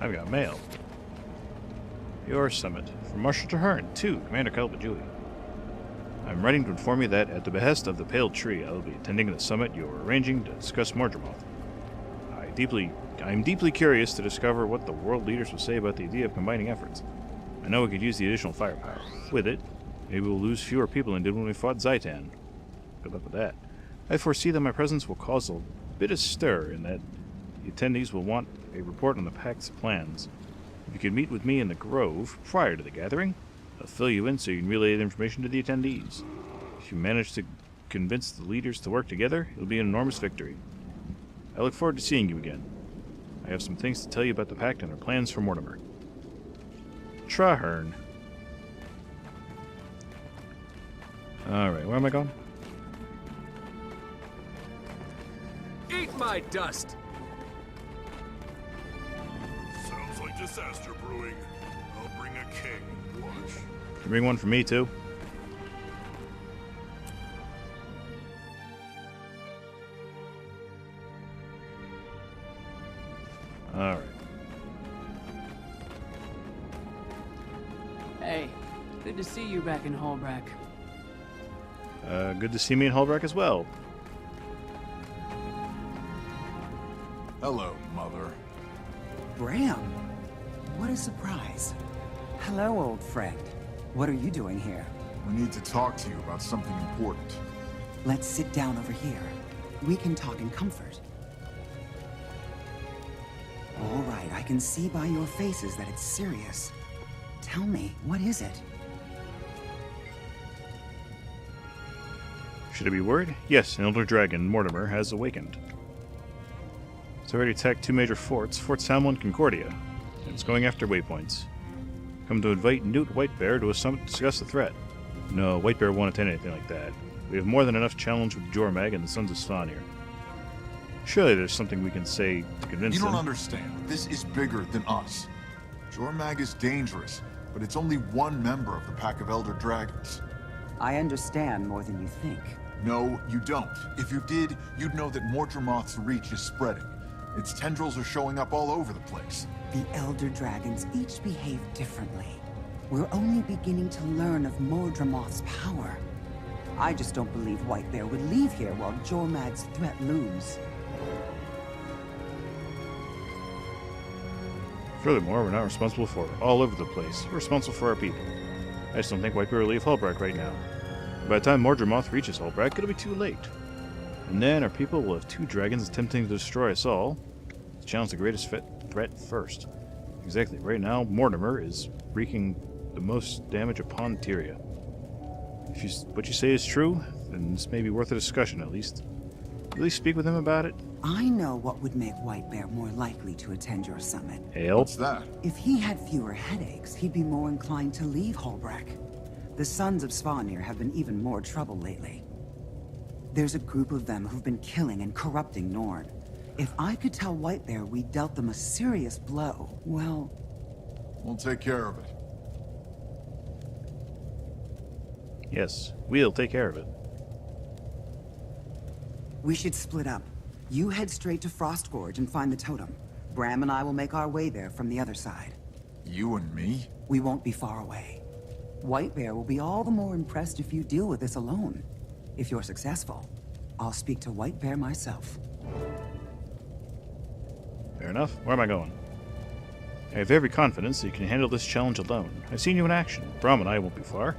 I've got mail. Your summit. From Marshal Trahern to Commander Calvajui. I'm writing to inform you that, at the behest of the Pale Tree, I will be attending the summit you are arranging to discuss Mordremoth. I'm deeply curious to discover what the world leaders will say about the idea of combining efforts. I know we could use the additional firepower. With it, maybe we'll lose fewer people than did when we fought Zaitan. Good luck with that. I foresee that my presence will cause a bit of stir, and that the attendees will want a report on the Pact's plans. If you could meet with me in the Grove prior to the gathering, I'll fill you in so you can relay the information to the attendees. If you manage to convince the leaders to work together, it'll be an enormous victory. I look forward to seeing you again. I have some things to tell you about the Pact and our plans for Mortimer. Trahern. Alright, where am I going? Eat my dust! Sounds like disaster brewing. I'll bring a king. Watch. Can you bring one for me, too? Alright. Hey, good to see you back in Hallbrack. Good to see me in Hallbrack as well. Hello, Mother. Bram, what a surprise. Hello, old friend. What are you doing here? We need to talk to you about something important. Let's sit down over here. We can talk in comfort. All right, I can see by your faces that it's serious. Tell me, what is it? Should I be worried? Yes, an elder dragon, Mortimer, has awakened. It's already attacked two major forts, Fort Salmo and Concordia, and it's going after waypoints. Come to invite Knut Whitebear to a summit to discuss the threat. No, Whitebear won't attend anything like that. We have more than enough challenge with Jormag and the Sons of Svanir. Surely there's something we can say to convince them. You don't understand. This is bigger than us. Jormag is dangerous, but it's only one member of the Pack of Elder Dragons. I understand more than you think. No, you don't. If you did, you'd know that Mordremoth's reach is spreading. Its tendrils are showing up all over the place. The Elder Dragons each behave differently. We're only beginning to learn of Mordremoth's power. I just don't believe Whitebear would leave here while Jormag's threat looms. Furthermore, we're not responsible for it all over the place. We're responsible for our people. I just don't think Whitebear will leave Hallbrack right now. By the time Mordremoth reaches Hallbrack, it'll be too late. And then our people will have two dragons attempting to destroy us all. Let's challenge the greatest threat first. Exactly. Right now, Mortimer is wreaking the most damage upon Tyria. If what you say is true, then this may be worth a discussion at least. Will you speak with him about it? I know what would make Whitebear more likely to attend your summit. Hail. What's that? If he had fewer headaches, he'd be more inclined to leave Hallbrack. The Sons of Svanir have been even more trouble lately. There's a group of them who've been killing and corrupting Norn. If I could tell Whitebear we dealt them a serious blow, well... We'll take care of it. Yes, we'll take care of it. We should split up. You head straight to Frostgorge and find the totem. Bram and I will make our way there from the other side. You and me? We won't be far away. Whitebear will be all the more impressed if you deal with this alone. If you're successful, I'll speak to Whitebear myself. Fair enough. Where am I going? I have every confidence that you can handle this challenge alone. I've seen you in action. Bram and I won't be far.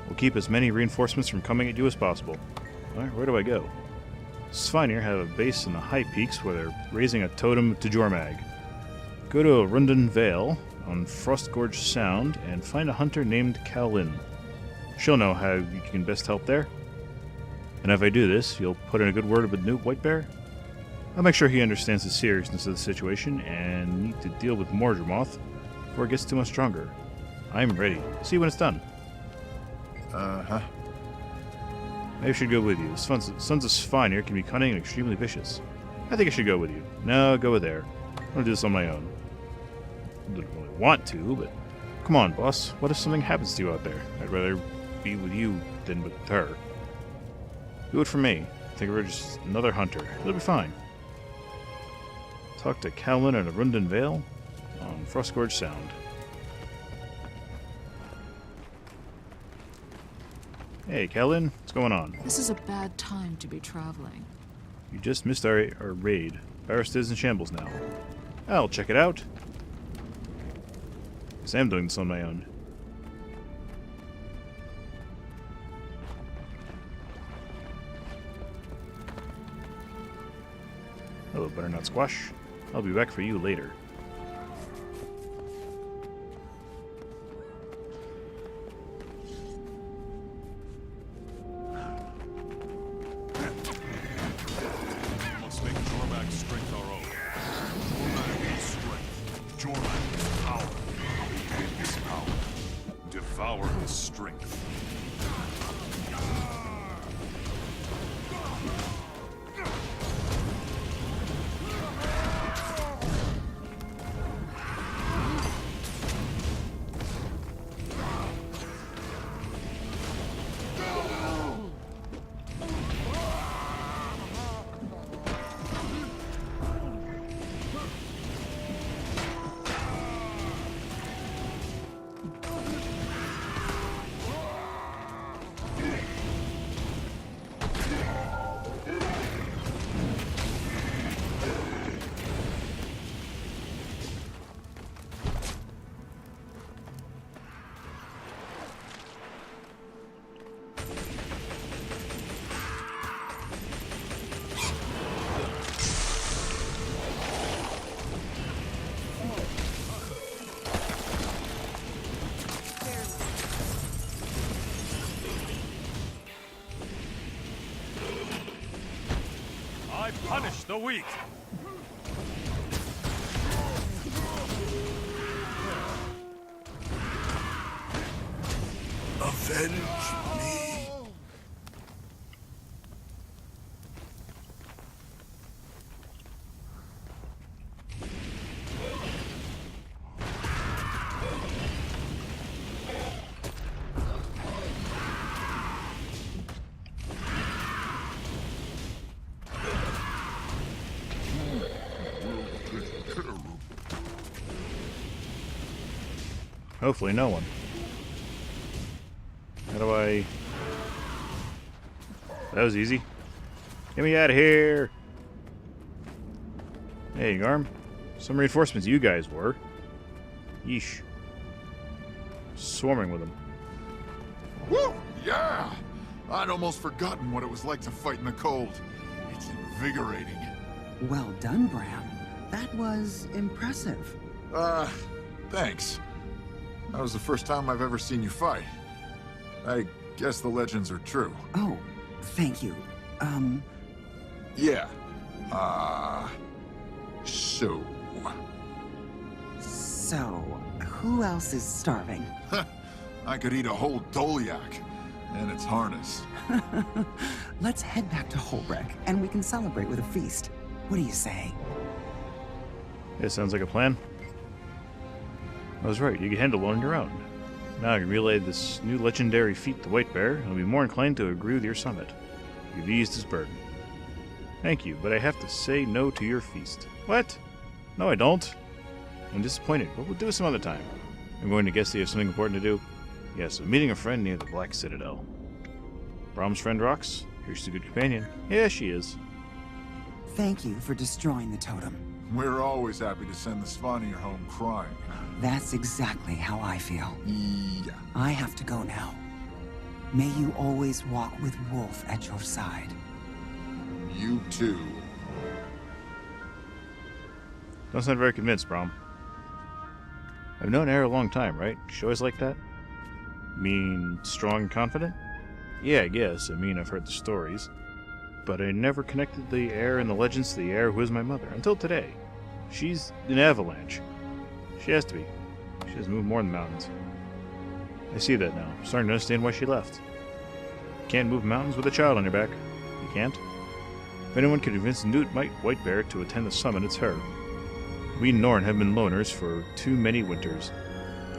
We'll keep as many reinforcements from coming at you as possible. Alright, where do I go? Svanir have a base in the high peaks where they're raising a totem to Jormag. Go to Rundan Vale on Frostgorge Sound and find a hunter named Kalin. She'll know how you can best help there. And if I do this, you'll put in a good word with Knut Whitebear? I'll make sure he understands the seriousness of the situation and need to deal with Mordremoth before it gets too much stronger. I'm ready. See you when it's done. Uh-huh. Maybe I should go with you. The Sons of Svanir can be cunning and extremely vicious. I think I should go with you. No, go with there. I'm gonna do this on my own. I don't really want to, but... Come on, boss. What if something happens to you out there? I'd rather be with you than with her. Do it for me. Think of her just another hunter. It'll be fine. Talk to Calvin at Rundan Vale on Frostgorge Sound. Hey, Kellen, what's going on? This is a bad time to be traveling. You just missed our raid. Barrist is in shambles now. I'll check it out. Guess I'm doing this on my own. Hello, Butternut Squash. I'll be back for you later. Let's make Jormag's strength our own. Jormag is strength. Jormag is power. We win his power. Devour his strength. I punish the weak. Avenge me. Hopefully no one. How do I... That was easy. Get me out of here! Hey, Garm. Some reinforcements you guys were. Yeesh. Swarming with them. Woo! Yeah! I'd almost forgotten what it was like to fight in the cold. It's invigorating. Well done, Bram. That was impressive. Thanks. That was the first time I've ever seen you fight. I guess the legends are true. Oh, thank you. Yeah. So... So, who else is starving? I could eat a whole Dolyak and its harness. Let's head back to Holbreck, and we can celebrate with a feast. What do you say? It sounds like a plan. I was right, you can handle it on your own. Now I can relay this new legendary feat to Whitebear, and I'll be more inclined to agree with your summit. You've eased his burden. Thank you, but I have to say no to your feast. What? No, I don't. I'm disappointed, but we'll do it some other time. I'm going to guess that you have something important to do. Yes, I'm meeting a friend near the Black Citadel. Brom's friend Rox? Here she's a good companion. Yeah, she is. Thank you for destroying the totem. We're always happy to send the Svanir home crying. That's exactly how I feel. Yeah. I have to go now. May you always walk with Wolf at your side. You too. Don't sound very convinced, Brom. I've known Air a long time, right? She always like that? Mean, strong and confident? Yeah, I guess. I mean, I've heard the stories. But I never connected the Air and the legends to the Air who is my mother, until today. She's an avalanche. She has to be. She has moved more in the mountains. I see that now. I'm starting to understand why she left. You can't move mountains with a child on your back. You can't? If anyone could convince Knut Whitebear to attend the summit, it's her. We Norn have been loners for too many winters.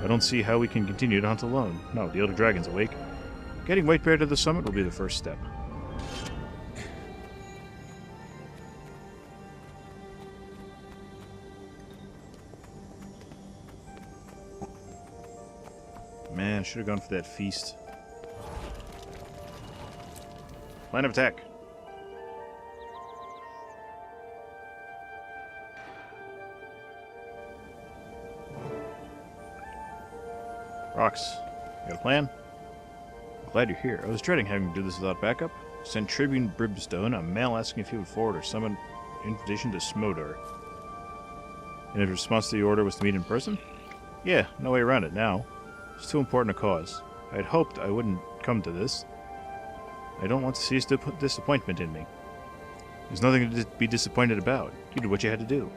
I don't see how we can continue to hunt alone. No, the Elder Dragon's awake. Getting Whitebear to the summit will be the first step. I should have gone for that feast. Plan of attack. Rocks. You got a plan? Glad you're here. I was dreading having to do this without backup. Sent Tribune Brimstone a mail asking if he would forward or summon an invitation to Shaemoor. And his response to the order was to meet in person? Yeah, no way around it now. It's too important a cause. I had hoped I wouldn't come to this. I don't want to see his disappointment in me. There's nothing to be disappointed about. You did what you had to do.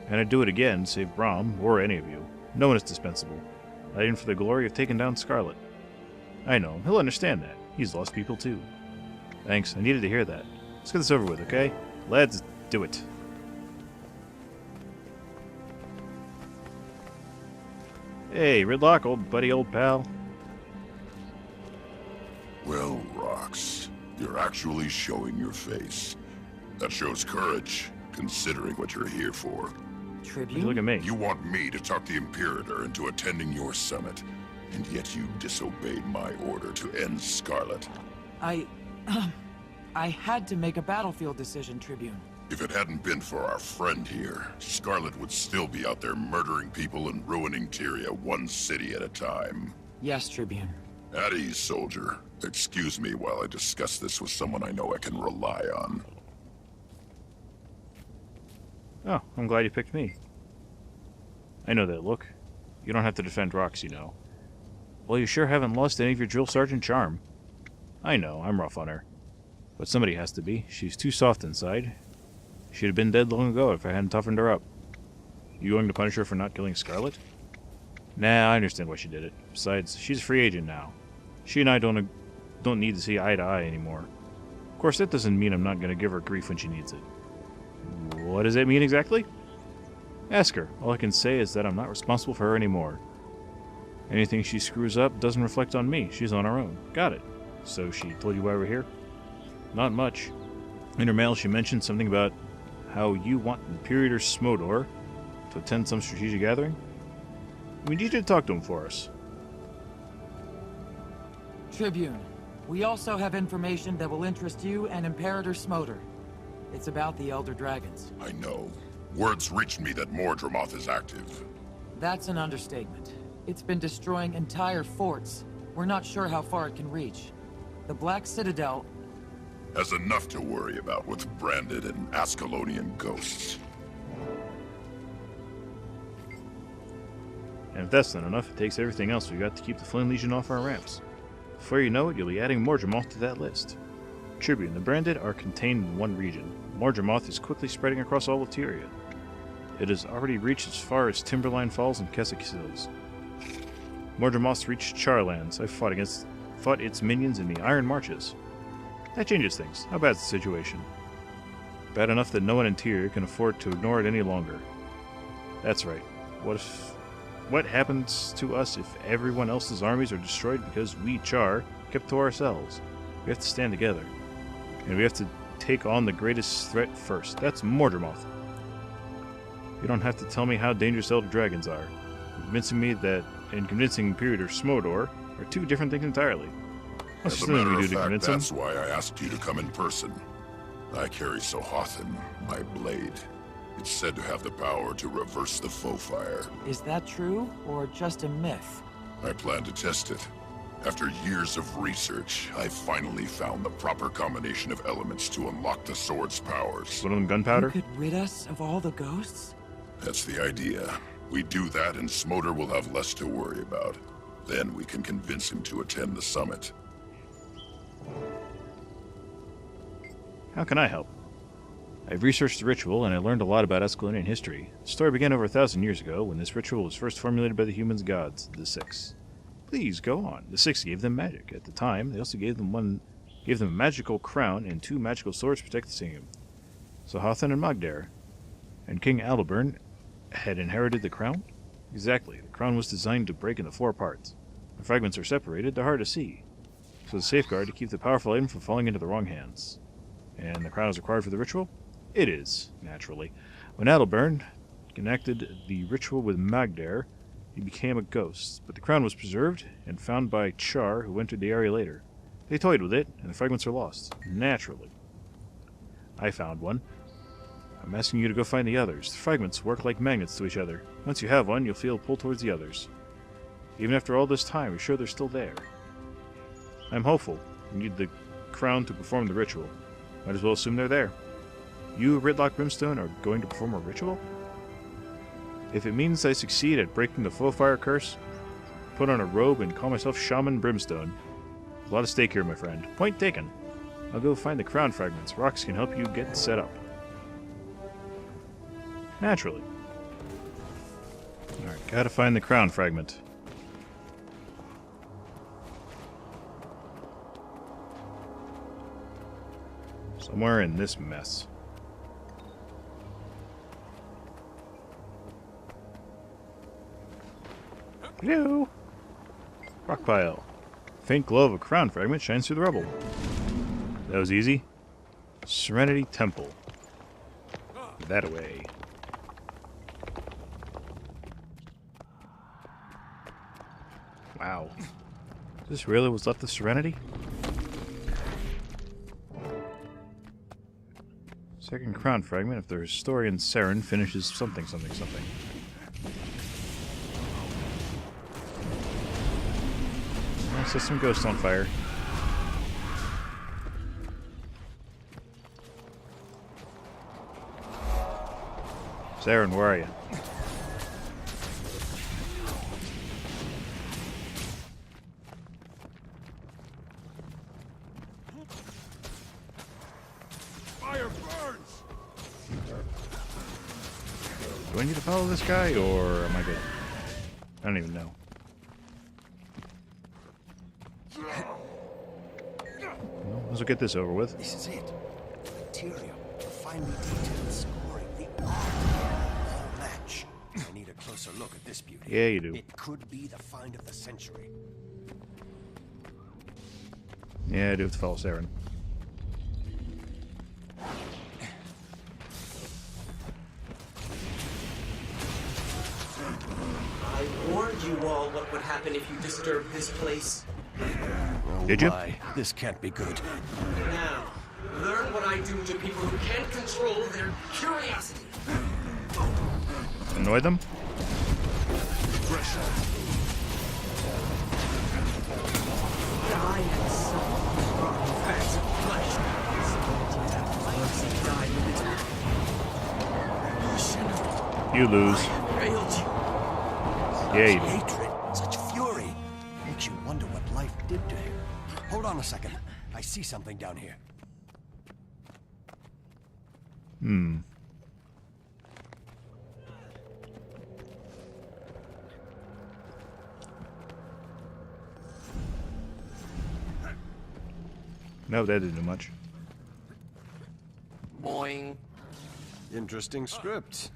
And I'd do it again, save Brom, or any of you. No one is dispensable. Not even for the glory of taking down Scarlet. I know, he'll understand that. He's lost people too. Thanks, I needed to hear that. Let's get this over with, okay? Lads, do it. Hey, Ridlock, old buddy, old pal. Well, Rox, you're actually showing your face. That shows courage, considering what you're here for. Tribune? Look at me. You want me to talk the Imperator into attending your summit, and yet you disobeyed my order to end Scarlet. I had to make a battlefield decision, Tribune. If it hadn't been for our friend here, Scarlet would still be out there murdering people and ruining Tyria one city at a time. Yes, Tribune. At ease, soldier. Excuse me while I discuss this with someone I know I can rely on. Oh, I'm glad you picked me. I know that look. You don't have to defend rocks, you know. Well, you sure haven't lost any of your drill sergeant charm. I know, I'm rough on her. But somebody has to be. She's too soft inside. She'd have been dead long ago if I hadn't toughened her up. You going to punish her for not killing Scarlet? Nah, I understand why she did it. Besides, she's a free agent now. She and I don't need to see eye to eye anymore. Of course, that doesn't mean I'm not going to give her grief when she needs it. What does that mean exactly? Ask her. All I can say is that I'm not responsible for her anymore. Anything she screws up doesn't reflect on me. She's on her own. Got it. So she told you why we're here? Not much. In her mail, she mentioned something about how you want Imperator Shaemoor to attend some strategic gathering. We need you to talk to him for us. Tribune, we also have information that will interest you and Imperator Shaemoor. It's about the Elder Dragons. I know. Words reached me that Mordremoth is active. That's an understatement. It's been destroying entire forts. We're not sure how far it can reach. The Black Citadel Has enough to worry about with branded and Ascalonian ghosts. And if that's not enough, it takes everything else we got to keep the Flame Legion off our ramps. Before you know it, you'll be adding Mordremoth to that list. Tribune, the Branded are contained in one region. Mordremoth is quickly spreading across all of Tyria. It has already reached as far as Timberline Falls and Keswick Hills. Mordremoth's reached Charlands. I've fought its minions in the Iron Marches. That changes things. How bad's the situation? Bad enough that no one in Tyria can afford to ignore it any longer. That's right. What happens to us if everyone else's armies are destroyed because we, Charr, kept to ourselves? We have to stand together. And we have to take on the greatest threat first. That's Mordremoth. You don't have to tell me how dangerous Elder Dragons are. Convincing me that and convincing Imperator Shaemoor are two different things entirely. What's As a something matter we of do to fact, convince him? that's why I asked you to come in person. I carry Sohathan, my blade. It's said to have the power to reverse the foe fire. Is that true, or just a myth? I plan to test it. After years of research, I finally found the proper combination of elements to unlock the sword's powers. One of them gunpowder? You could rid us of all the ghosts? That's the idea. We do that and Shaemoor will have less to worry about. Then we can convince him to attend the summit. How can I help? I've researched the ritual, and I learned a lot about Ascalonian history. The story began over 1,000 years ago, when this ritual was first formulated by the humans' gods, the Six. Please, go on. The Six gave them magic. At the time, they also gave them a magical crown and 2 magical swords protecting them. Sohathan and Magdair. And King Aldeburn had inherited the crown? Exactly. The crown was designed to break into 4 parts. The fragments are separated, they're hard to see. So the safeguard to keep the powerful item from falling into the wrong hands. And the crown is required for the ritual? It is, naturally. When Aldeburn connected the ritual with Magdair, he became a ghost, but the crown was preserved and found by Charr, who entered the area later. They toyed with it, and the fragments are lost. Naturally. I found one. I'm asking you to go find the others. The fragments work like magnets to each other. Once you have one, you'll feel pulled towards the others. Even after all this time, we're sure they're still there. I'm hopeful. We need the crown to perform the ritual. Might as well assume they're there. You, Ridlock Brimstone, are going to perform a ritual? If it means I succeed at breaking the full fire curse, put on a robe and call myself Shaman Brimstone. There's a lot at stake here, my friend. Point taken. I'll go find the crown fragments. Rocks can help you get set up. Naturally. Alright, gotta find the crown fragment. Somewhere in this mess. Hello! Rock pile. Faint glow of a crown fragment shines through the rubble. That was easy. Serenity Temple. That away. Wow. Is this really what's left of Serenity? Second crown fragment if the historian Saren finishes something. Set some ghosts on fire. Saren, where are you? Fire burns! Do I need to follow this guy, or am I good? I don't even know. Well, let's get this over with. This is it. Material, finely detailed scoring, the art. All match. I need a closer look at this beauty. Yeah, you do. It could be the find of the century. Yeah, I do have to follow Saren. I warned you all what would happen if you disturbed this place. Oh, Did you? My. This can't be good. Now, learn what I do to people who can't control their curiosity. Annoy them? I am so rotten bags of flesh. Legacy died with its You lose. failed you. Yeah, you do. Hatred, such fury. Makes you wonder what life did to him. Hold on a second. I see something down here. No, that didn't do much. Boing. Interesting script.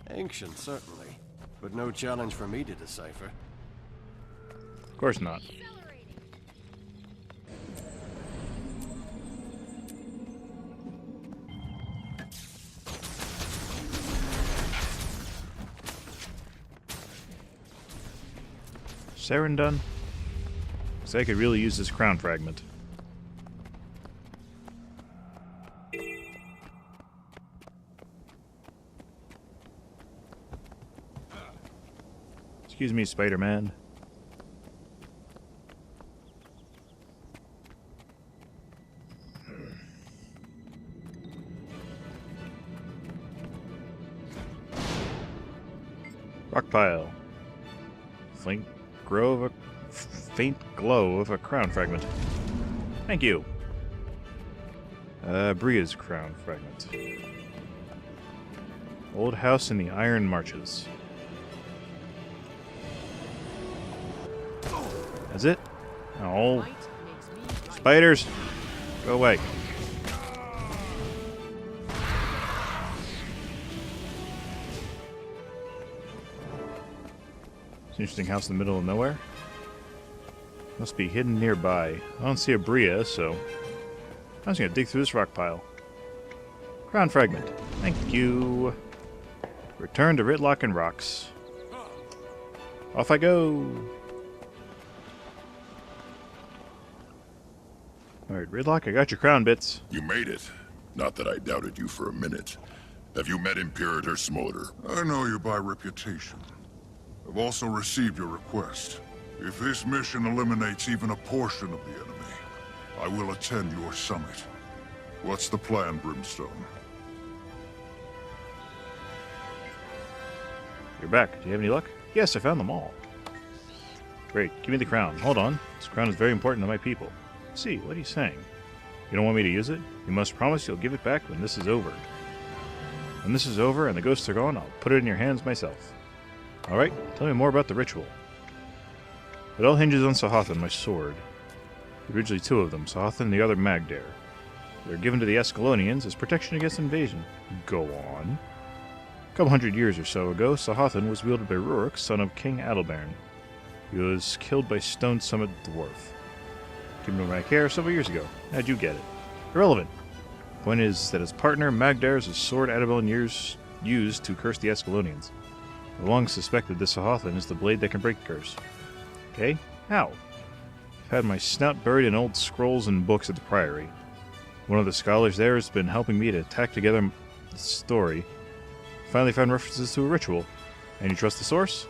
Ancient, certainly. But no challenge for me to decipher. Of course not. Saren done? So I could really use this crown fragment. Excuse me, Spider-Man. Rock pile. Faint glow of a crown fragment. Thank you. Bria's crown fragment. Old house in the Iron Marches. That's it? Oh. Spiders! Go away. It's an interesting house in the middle of nowhere. Must be hidden nearby. I don't see a Bria, so I'm just gonna dig through this rock pile. Crown fragment. Thank you. Return to Ritlock and Rocks. Off I go! Alright, Ridlock, I got your crown bits. You made it. Not that I doubted you for a minute. Have you met Imperator Smolder? I know you by reputation. I've also received your request. If this mission eliminates even a portion of the enemy, I will attend your summit. What's the plan, Brimstone? You're back. Do you have any luck? Yes, I found them all. Great. Give me the crown. Hold on. This crown is very important to my people. See, what are you saying? You don't want me to use it? You must promise you'll give it back when this is over. When this is over and the ghosts are gone, I'll put it in your hands myself. Alright, tell me more about the ritual. It all hinges on Sahothan, my sword. Originally two of them, Sahothan and the other Magdair. They're given to the Escalonians as protection against invasion. Go on. A couple hundred years or so ago, Sahothan was wielded by Rurik, son of King Adalbairn. He was killed by Stone Summit Dwarf. Given to my care several years ago. How'd you get it? Irrelevant. The point is that his partner, Magdair, is a sword Adalbairn used to curse the Escalonians. I've long suspected this Sahothan is the blade that can break the curse. Okay? How? I've had my snout buried in old scrolls and books at the Priory. One of the scholars there has been helping me to tack together the story. Finally found references to a ritual. And you trust the source?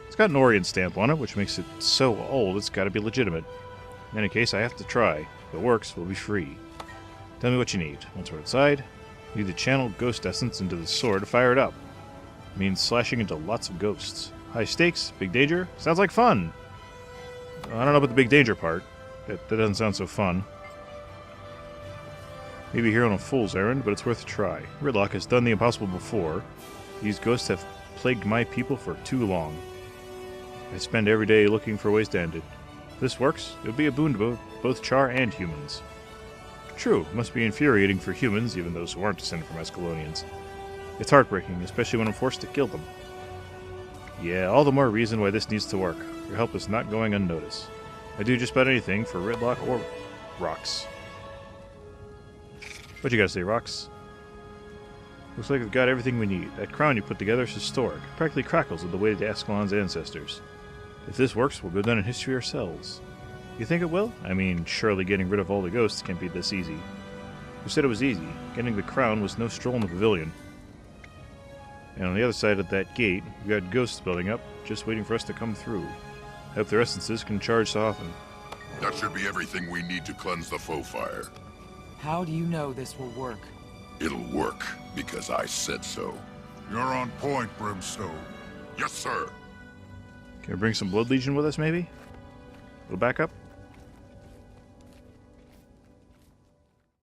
It's got an Orient stamp on it, which makes it so old it's gotta be legitimate. In any case, I have to try. If it works, we'll be free. Tell me what you need. Once we're outside, you need to channel ghost essence into the sword to fire it up. It means slashing into lots of ghosts. High stakes, big danger. Sounds like fun! I don't know about the big danger part. That doesn't sound so fun. Maybe here on a fool's errand, but it's worth a try. Ridlock has done the impossible before. These ghosts have plagued my people for too long. I spend every day looking for ways to end it. If this works, it would be a boon to both Charr and humans. True, it must be infuriating for humans, even those who aren't descended from Escalonians. It's heartbreaking, especially when I'm forced to kill them. Yeah, all the more reason why this needs to work. Your help is not going unnoticed. I'd do just about anything for Ridlock or Rox. What you gotta say, Rox? Looks like we've got everything we need. That crown you put together is historic. It practically crackles with the weight of the Ascalon's ancestors. If this works, we'll go down in history ourselves. You think it will? I mean, surely getting rid of all the ghosts can't be this easy. Who said it was easy? Getting the crown was no stroll in the pavilion. And on the other side of that gate, we've got ghosts building up, just waiting for us to come through. I hope their essences can charge Sahothan. That should be everything we need to cleanse the foe fire. How do you know this will work? It'll work, because I said so. You're on point, Brimstone. Yes, sir. Can we bring some Blood Legion with us, maybe? A little backup?